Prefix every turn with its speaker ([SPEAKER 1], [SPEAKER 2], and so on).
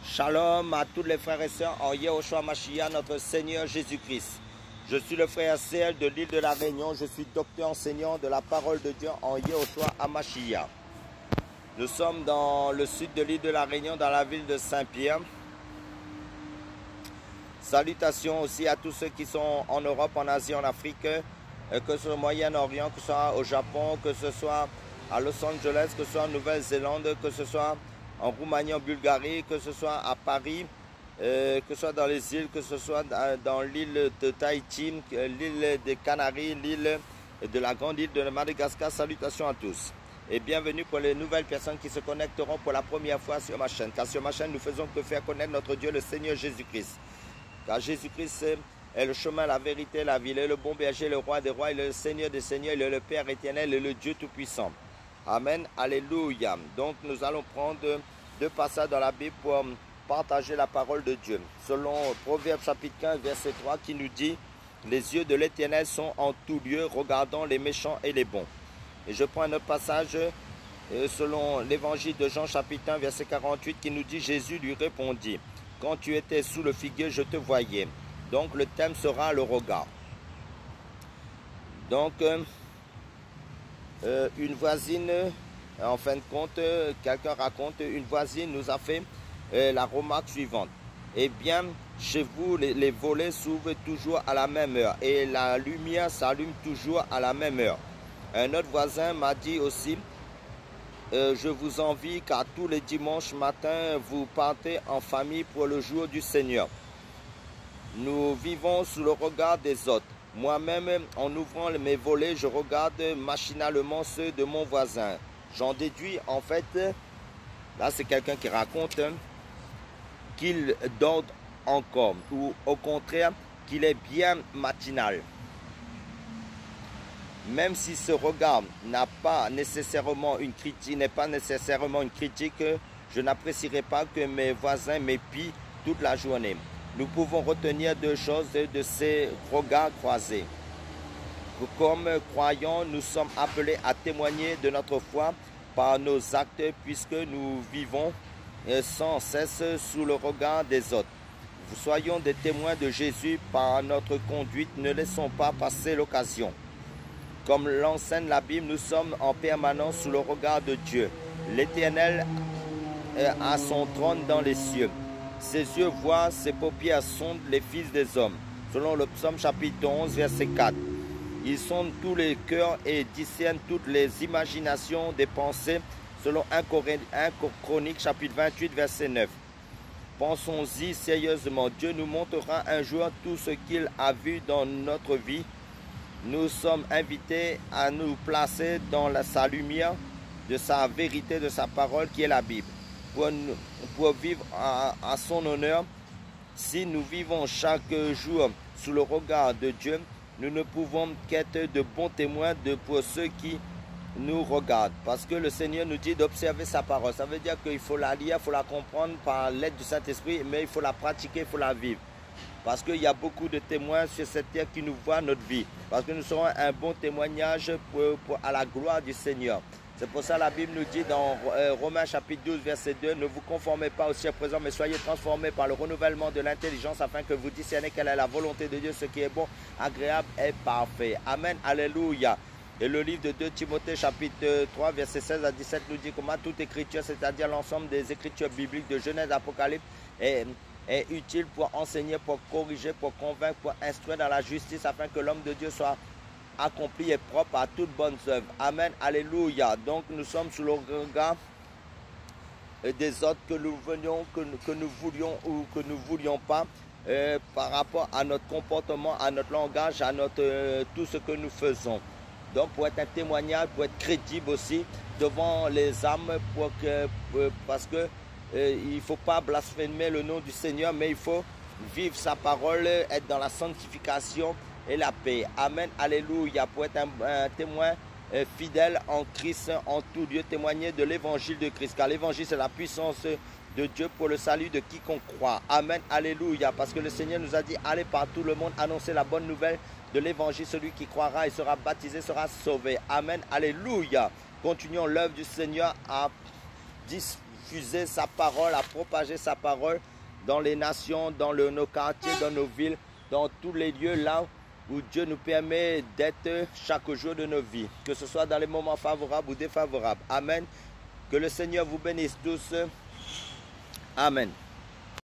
[SPEAKER 1] Shalom à tous les frères et sœurs en Yehoshua Mashiach, notre Seigneur Jésus-Christ. Je suis le frère Ciel de l'île de la Réunion. Je suis docteur enseignant de la parole de Dieu en Yehoshua Mashiach. Nous sommes dans le sud de l'île de la Réunion, dans la ville de Saint-Pierre. Salutations aussi à tous ceux qui sont en Europe, en Asie, en Afrique, que ce soit au Moyen-Orient, que ce soit au Japon, que ce soit à Los Angeles, que ce soit en Nouvelle-Zélande, que ce soit en Roumanie, en Bulgarie, que ce soit à Paris, que ce soit dans les îles, que ce soit dans l'île de Tahiti, l'île des Canaries, l'île de la grande île de Madagascar. Salutations à tous. Et bienvenue pour les nouvelles personnes qui se connecteront pour la première fois sur ma chaîne. Car sur ma chaîne, nous faisons que faire connaître notre Dieu, le Seigneur Jésus-Christ. Car Jésus-Christ est le chemin, la vérité, la vie. Il est le bon berger, le roi des rois, il est le Seigneur des seigneurs, il est le Père éternel, il est le Dieu tout-puissant. Amen, alléluia. Donc nous allons prendre deux passages dans la Bible pour partager la parole de Dieu. Selon Proverbe chapitre 15, verset 3 qui nous dit « Les yeux de l'Éternel sont en tout lieu, regardant les méchants et les bons ». Et je prends un autre passage selon l'évangile de Jean chapitre 1, verset 48 qui nous dit « Jésus lui répondit « Quand tu étais sous le figuier, je te voyais ». Donc le thème sera le regard. Donc une voisine, en fin de compte, quelqu'un raconte, une voisine nous a fait la remarque suivante. Eh bien, chez vous, les volets s'ouvrent toujours à la même heure et la lumière s'allume toujours à la même heure. Un autre voisin m'a dit aussi, je vous envie car tous les dimanches matin, vous partez en famille pour le jour du Seigneur. Nous vivons sous le regard des autres. Moi-même, en ouvrant mes volets, je regarde machinalement ceux de mon voisin. J'en déduis, en fait, là c'est quelqu'un qui raconte qu'il dort encore, ou au contraire, qu'il est bien matinal. Même si ce regard n'a pas nécessairement une critique, je n'apprécierais pas que mes voisins m'épient toute la journée. Nous pouvons retenir deux choses de ces regards croisés. Comme croyants, nous sommes appelés à témoigner de notre foi par nos actes puisque nous vivons sans cesse sous le regard des autres. Soyons des témoins de Jésus par notre conduite, ne laissons pas passer l'occasion. Comme l'enseigne la Bible, nous sommes en permanence sous le regard de Dieu. L'Éternel a son trône dans les cieux. Ses yeux voient, ses paupières sondent les fils des hommes. Selon le psaume chapitre 11, verset 4. Ils sondent tous les cœurs et discernent toutes les imaginations des pensées. Selon 1 Chronique chapitre 28, verset 9. Pensons-y sérieusement. Dieu nous montrera un jour tout ce qu'il a vu dans notre vie. Nous sommes invités à nous placer dans sa lumière, de sa vérité, de sa parole qui est la Bible. Pour vivre à son honneur, si nous vivons chaque jour sous le regard de Dieu, nous ne pouvons qu'être de bons témoins pour ceux qui nous regardent. Parce que le Seigneur nous dit d'observer sa parole. Ça veut dire qu'il faut la lire, il faut la comprendre par l'aide du Saint-Esprit, mais il faut la pratiquer, il faut la vivre. Parce qu'il y a beaucoup de témoins sur cette terre qui nous voient notre vie. Parce que nous serons un bon témoignage à la gloire du Seigneur. C'est pour ça que la Bible nous dit dans Romains chapitre 12, verset 2, « Ne vous conformez pas au siècle présent, mais soyez transformés par le renouvellement de l'intelligence afin que vous discerniez quelle est la volonté de Dieu, ce qui est bon, agréable et parfait. » Amen, alléluia. Et le livre de 2 Timothée chapitre 3, verset 16 à 17 nous dit comment toute écriture, c'est-à-dire l'ensemble des écritures bibliques de Genèse, Apocalypse, est utile pour enseigner, pour corriger, pour convaincre, pour instruire dans la justice afin que l'homme de Dieu soit accompli et propre à toute bonne œuvre. Amen, alléluia. Donc nous sommes sous le regard des autres, que nous venions, que nous voulions ou que nous ne voulions pas, par rapport à notre comportement, à notre langage, à tout ce que nous faisons. Donc pour être un témoignage, pour être crédible aussi devant les âmes, parce que il ne faut pas blasphémer le nom du Seigneur, mais il faut vivre sa parole, être dans la sanctification et la paix. Amen, alléluia. Pour être un témoin fidèle en Christ, en tout lieu, témoigner de l'évangile de Christ. Car l'évangile, c'est la puissance de Dieu pour le salut de quiconque croit. Amen, alléluia. Parce que le Seigneur nous a dit, allez par tout le monde, annoncer la bonne nouvelle de l'évangile. Celui qui croira et sera baptisé sera sauvé. Amen, alléluia. Continuons l'œuvre du Seigneur à diffuser sa parole, à propager sa parole dans les nations, dans nos quartiers, dans nos villes, dans tous les lieux là où Dieu nous permet d'être chaque jour de nos vies, que ce soit dans les moments favorables ou défavorables. Amen. Que le Seigneur vous bénisse tous. Amen.